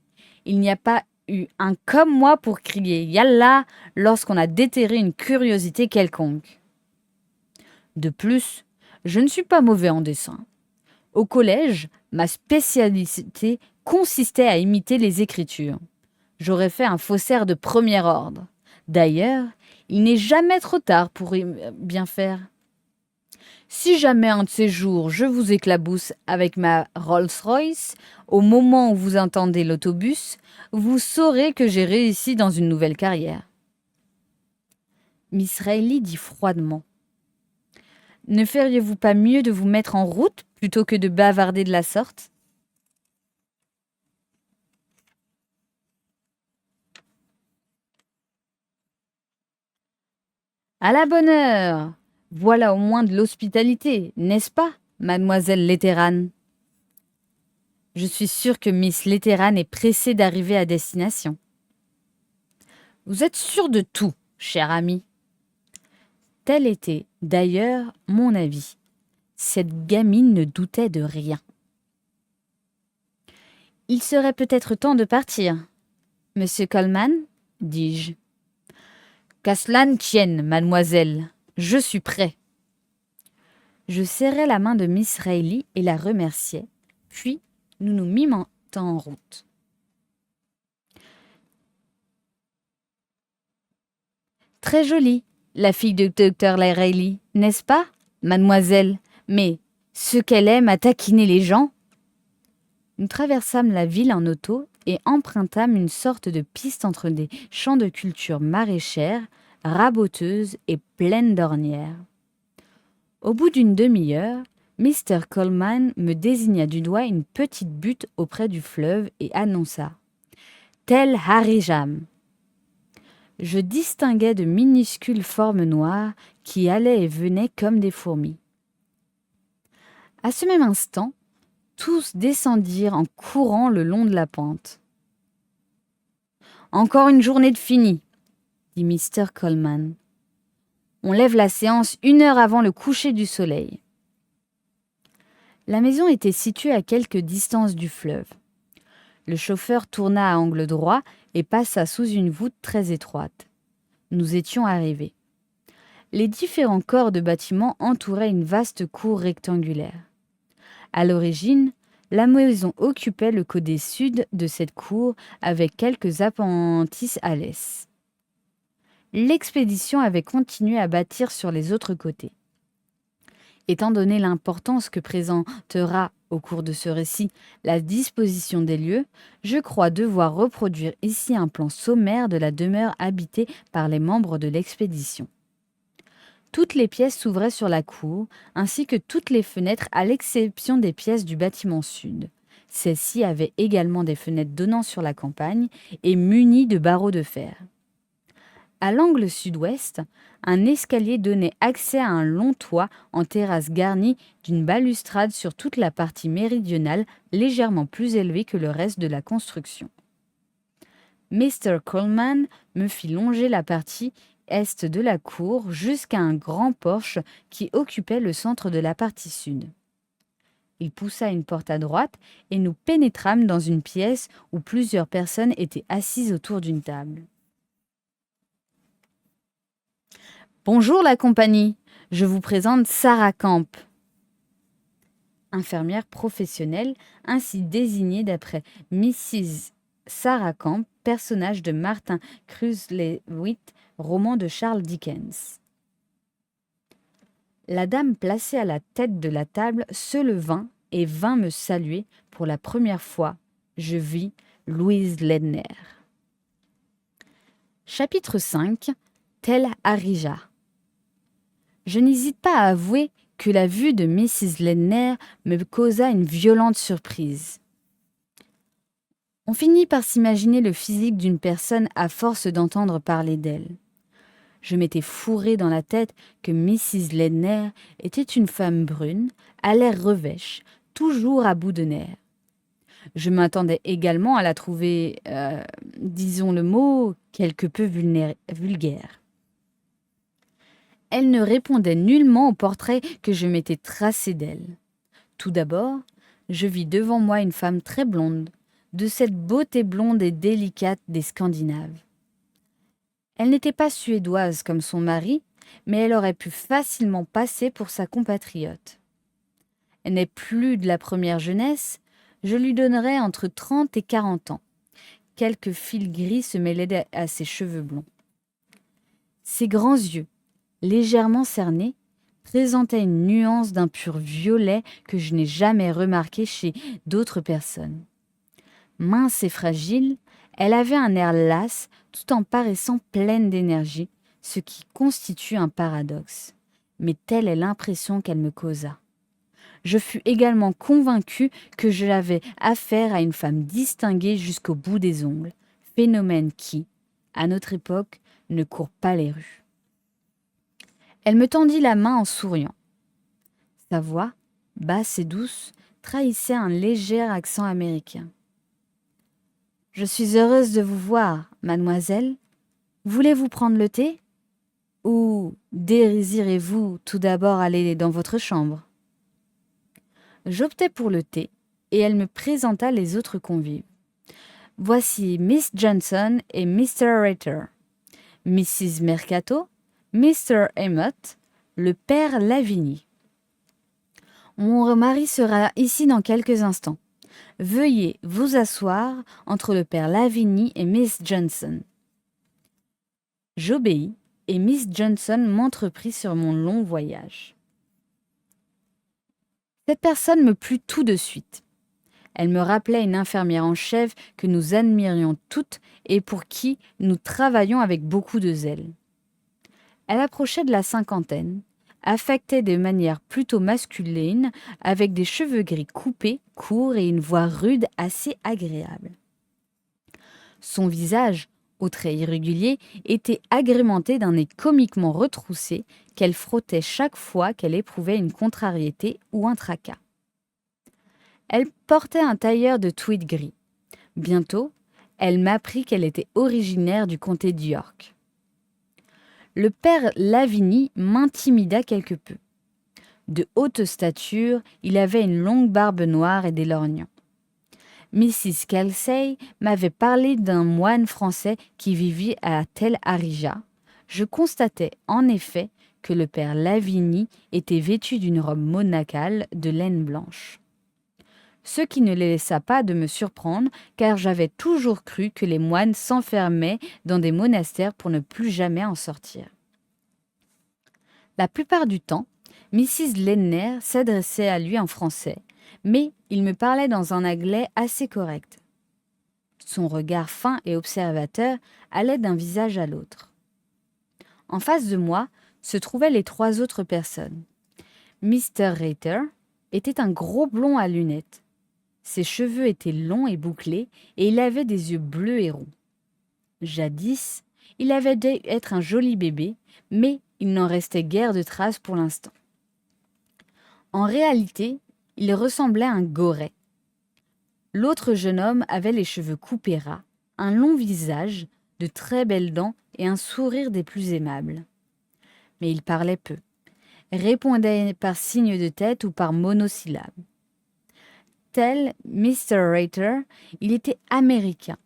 Il n'y a pas eu un comme moi pour crier Yallah lorsqu'on a déterré une curiosité quelconque. De plus, je ne suis pas mauvais en dessin. Au collège, ma spécialité consistait à imiter les écritures. J'aurais fait un faussaire de premier ordre. D'ailleurs, il n'est jamais trop tard pour bien faire. Si jamais un de ces jours je vous éclabousse avec ma Rolls-Royce, au moment où vous entendez l'autobus, vous saurez que j'ai réussi dans une nouvelle carrière. Miss Reilly dit froidement. Ne feriez-vous pas mieux de vous mettre en route plutôt que de bavarder de la sorte? À la bonne heure! Voilà au moins de l'hospitalité, n'est-ce pas, mademoiselle Letteran? Je suis sûre que Miss Letteran est pressée d'arriver à destination. Vous êtes sûre de tout, cher ami. Tel était, d'ailleurs, mon avis. Cette gamine ne doutait de rien. Il serait peut-être temps de partir. Monsieur Coleman, dis-je. Qu'à cela ne tienne, mademoiselle. Je suis prêt. Je serrai la main de Miss Reilly et la remerciai, puis nous nous mîmes en route. Très jolie, la fille de Dr. Reilly, n'est-ce pas, mademoiselle? Mais ce qu'elle aime à taquiner les gens. Nous traversâmes la ville en auto et empruntâmes une sorte de piste entre des champs de culture maraîchère, raboteuses et pleines d'ornières. Au bout d'une demi-heure, Mr. Coleman me désigna du doigt une petite butte auprès du fleuve et annonça « Tel Harijam ». Je distinguais de minuscules formes noires qui allaient et venaient comme des fourmis. À ce même instant, tous descendirent en courant le long de la pente. « Encore une journée de finie, » dit Mr. Coleman. « On lève la séance 1 heure avant le coucher du soleil. » La maison était située à quelque distance du fleuve. Le chauffeur tourna à angle droit et passa sous une voûte très étroite. Nous étions arrivés. Les différents corps de bâtiments entouraient une vaste cour rectangulaire. À l'origine, la maison occupait le côté sud de cette cour avec quelques appendices à l'est. L'expédition avait continué à bâtir sur les autres côtés. Étant donné l'importance que présentera au cours de ce récit la disposition des lieux, je crois devoir reproduire ici un plan sommaire de la demeure habitée par les membres de l'expédition. Toutes les pièces s'ouvraient sur la cour, ainsi que toutes les fenêtres à l'exception des pièces du bâtiment sud. Celles-ci avaient également des fenêtres donnant sur la campagne et munies de barreaux de fer. À l'angle sud-ouest, un escalier donnait accès à un long toit en terrasse garni d'une balustrade sur toute la partie méridionale légèrement plus élevée que le reste de la construction. Mr. Coleman me fit longer la partie est de la cour jusqu'à un grand porche qui occupait le centre de la partie sud. Il poussa une porte à droite et nous pénétrâmes dans une pièce où plusieurs personnes étaient assises autour d'une table. Bonjour la compagnie, je vous présente Sarah Camp, infirmière professionnelle, ainsi désignée d'après Mrs. Sarah Camp, personnage de Martin Chuzzlewit, roman de Charles Dickens. La dame placée à la tête de la table se leva et vint me saluer pour la première fois. Je vis Louise Ledner. Chapitre 5. Tel Harija. Je n'hésite pas à avouer que la vue de Mrs. Ledner me causa une violente surprise. On finit par s'imaginer le physique d'une personne à force d'entendre parler d'elle. Je m'étais fourré dans la tête que Mrs. Ledner était une femme brune, à l'air revêche, toujours à bout de nerfs. Je m'attendais également à la trouver, disons le mot, quelque peu vulgaire. Elle ne répondait nullement au portrait que je m'étais tracé d'elle. Tout d'abord, je vis devant moi une femme très blonde, de cette beauté blonde et délicate des Scandinaves. Elle n'était pas suédoise comme son mari, mais elle aurait pu facilement passer pour sa compatriote. Elle n'est plus de la première jeunesse, je lui donnerais entre 30 et 40 ans. Quelques fils gris se mêlaient à ses cheveux blonds. Ses grands yeux, légèrement cernés, présentaient une nuance d'un pur violet que je n'ai jamais remarqué chez d'autres personnes. Mince et fragile, elle avait un air las tout en paraissant pleine d'énergie, ce qui constitue un paradoxe. Mais telle est l'impression qu'elle me causa. Je fus également convaincu que j'avais affaire à une femme distinguée jusqu'au bout des ongles, phénomène qui, à notre époque, ne court pas les rues. Elle me tendit la main en souriant. Sa voix, basse et douce, trahissait un léger accent américain. « Je suis heureuse de vous voir, mademoiselle. Voulez-vous prendre le thé? Ou désirez-vous tout d'abord aller dans votre chambre ?» J'optai pour le thé, et elle me présenta les autres convives. Voici Miss Johnson et Mr. Rater, Mrs. Mercato, Mr. Emmott, le père Lavigny. Mon mari sera ici dans quelques instants. Veuillez vous asseoir entre le père Lavigny et Miss Johnson. J'obéis, et Miss Johnson m'entreprit sur mon long voyage. Cette personne me plut tout de suite. Elle me rappelait une infirmière en chef que nous admirions toutes et pour qui nous travaillions avec beaucoup de zèle. Elle approchait de la cinquantaine, affectait de manière plutôt masculine, avec des cheveux gris coupés, courts et une voix rude assez agréable. Son visage, aux traits irréguliers, était agrémenté d'un nez comiquement retroussé qu'elle frottait chaque fois qu'elle éprouvait une contrariété ou un tracas. Elle portait un tailleur de tweed gris. Bientôt, elle m'apprit qu'elle était originaire du comté d'York. Le père Lavigny m'intimida quelque peu. De haute stature, il avait une longue barbe noire et des lorgnons. Mrs. Kelsey m'avait parlé d'un moine français qui vivait à Tel Harija. Je constatais en effet que le père Lavigny était vêtu d'une robe monacale de laine blanche. Ce qui ne laissa pas de me surprendre, car j'avais toujours cru que les moines s'enfermaient dans des monastères pour ne plus jamais en sortir. La plupart du temps, Mrs. Ledner s'adressait à lui en français, mais il me parlait dans un anglais assez correct. Son regard fin et observateur allait d'un visage à l'autre. En face de moi se trouvaient les trois autres personnes. Mr. Rater était un gros blond à lunettes. Ses cheveux étaient longs et bouclés, et il avait des yeux bleus et ronds. Jadis, il avait dû être un joli bébé, mais il n'en restait guère de traces pour l'instant. En réalité, il ressemblait à un goret. L'autre jeune homme avait les cheveux coupés ras, un long visage, de très belles dents et un sourire des plus aimables. Mais il parlait peu, répondait par signe de tête ou par monosyllabe. Tel Mr. Rater, il était américain.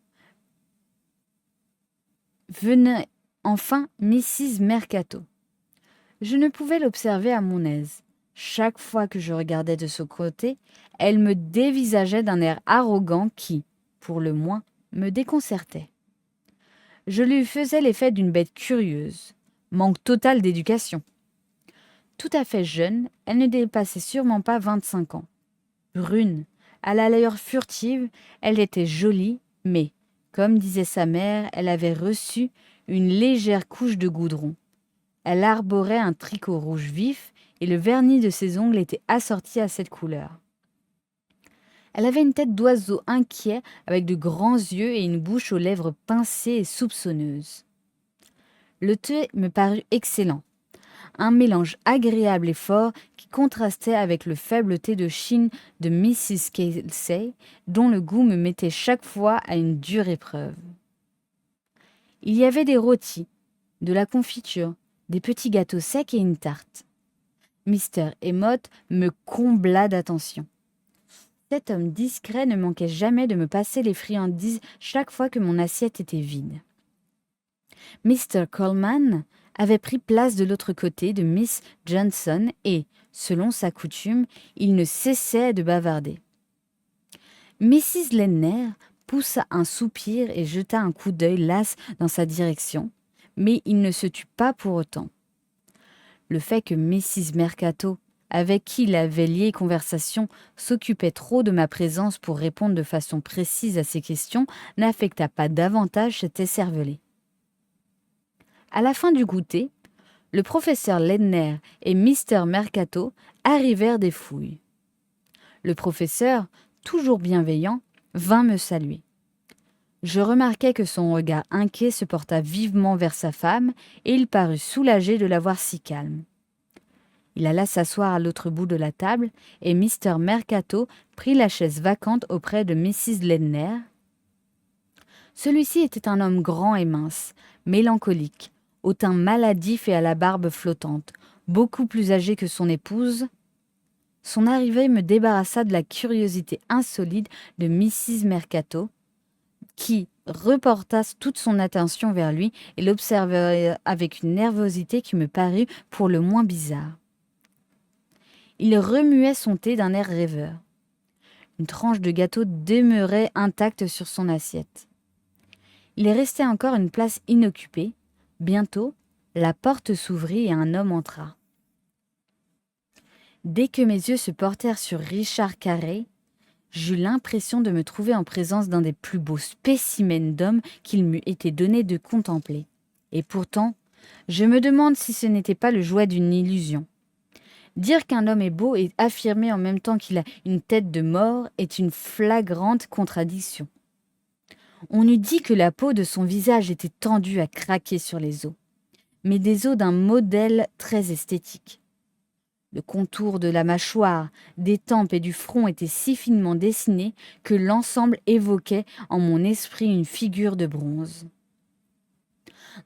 Venait enfin Mrs. Mercato. Je ne pouvais l'observer à mon aise. Chaque fois que je regardais de ce côté, elle me dévisageait d'un air arrogant qui, pour le moins, me déconcertait. Je lui faisais l'effet d'une bête curieuse. Manque total d'éducation. Tout à fait jeune, elle ne dépassait sûrement pas 25 ans. Brune, à l'allure furtive, elle était jolie, mais, comme disait sa mère, elle avait reçu une légère couche de goudron. Elle arborait un tricot rouge vif et le vernis de ses ongles était assorti à cette couleur. Elle avait une tête d'oiseau inquiet avec de grands yeux et une bouche aux lèvres pincées et soupçonneuses. Le thé me parut excellent, un mélange agréable et fort qui contrastait avec le faible thé de Chine de Mrs. Kelsey, dont le goût me mettait chaque fois à une dure épreuve. Il y avait des rôtis, de la confiture, des petits gâteaux secs et une tarte. Mr. Emott me combla d'attention. Cet homme discret ne manquait jamais de me passer les friandises chaque fois que mon assiette était vide. Mr. Coleman avait pris place de l'autre côté de Miss Johnson et, selon sa coutume, il ne cessait de bavarder. Mrs. Ledner poussa un soupir et jeta un coup d'œil las dans sa direction, mais il ne se tut pas pour autant. Le fait que Mrs. Mercato, avec qui il avait lié conversation, s'occupait trop de ma présence pour répondre de façon précise à ses questions, n'affecta pas davantage cet écervelé. À la fin du goûter, le professeur Ledner et Mr. Mercato arrivèrent des fouilles. Le professeur, toujours bienveillant, vint me saluer. Je remarquai que son regard inquiet se porta vivement vers sa femme, et il parut soulagé de la voir si calme. Il alla s'asseoir à l'autre bout de la table, et Mr. Mercato prit la chaise vacante auprès de Mrs. Ledner. Celui-ci était un homme grand et mince, mélancolique, au teint maladif et à la barbe flottante, beaucoup plus âgé que son épouse. Son arrivée me débarrassa de la curiosité insolite de Mrs. Mercato, qui reporta toute son attention vers lui et l'observa avec une nervosité qui me parut pour le moins bizarre. Il remuait son thé d'un air rêveur. Une tranche de gâteau demeurait intacte sur son assiette. Il restait encore une place inoccupée. Bientôt, la porte s'ouvrit et un homme entra. Dès que mes yeux se portèrent sur Richard Carey, j'eus l'impression de me trouver en présence d'un des plus beaux spécimens d'homme qu'il m'eût été donné de contempler. Et pourtant, je me demande si ce n'était pas le jouet d'une illusion. Dire qu'un homme est beau et affirmer en même temps qu'il a une tête de mort est une flagrante contradiction. On eût dit que la peau de son visage était tendue à craquer sur les os, mais des os d'un modèle très esthétique. Le contour de la mâchoire, des tempes et du front était si finement dessiné que l'ensemble évoquait en mon esprit une figure de bronze.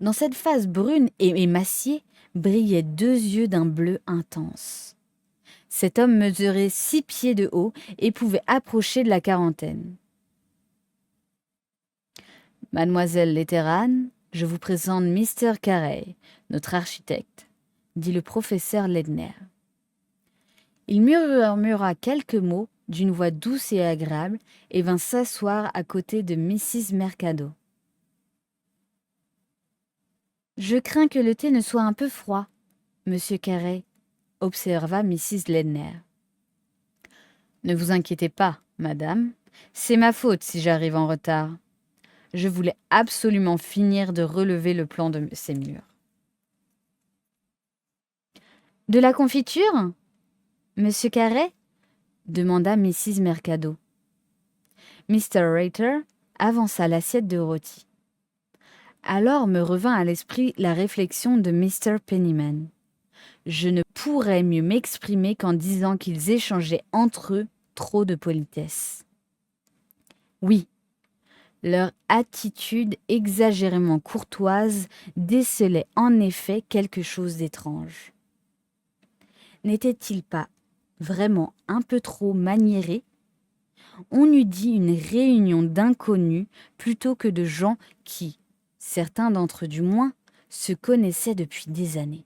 Dans cette face brune et émaciée brillaient 2 yeux d'un bleu intense. Cet homme mesurait 6 pieds de haut et pouvait approcher de la quarantaine. « Mademoiselle Letteran, je vous présente Mr. Carey, notre architecte, » dit le professeur Ledner. Il murmura quelques mots d'une voix douce et agréable et vint s'asseoir à côté de Mrs. Mercado. « Je crains que le thé ne soit un peu froid, monsieur Carey, » observa Mrs. Ledner. « Ne vous inquiétez pas, madame, c'est ma faute si j'arrive en retard. Je voulais absolument finir de relever le plan de ces murs. »« De la confiture, monsieur Carey ?» demanda Mrs. Mercado. Mr. Rater avança l'assiette de rôti. Alors me revint à l'esprit la réflexion de Mr. Penniman. Je ne pourrais mieux m'exprimer qu'en disant qu'ils échangeaient entre eux trop de politesse. Oui, leur attitude exagérément courtoise décelait en effet quelque chose d'étrange. N'était-il pas vraiment un peu trop maniéré? On eût dit une réunion d'inconnus plutôt que de gens qui, certains d'entre eux du moins, se connaissaient depuis des années.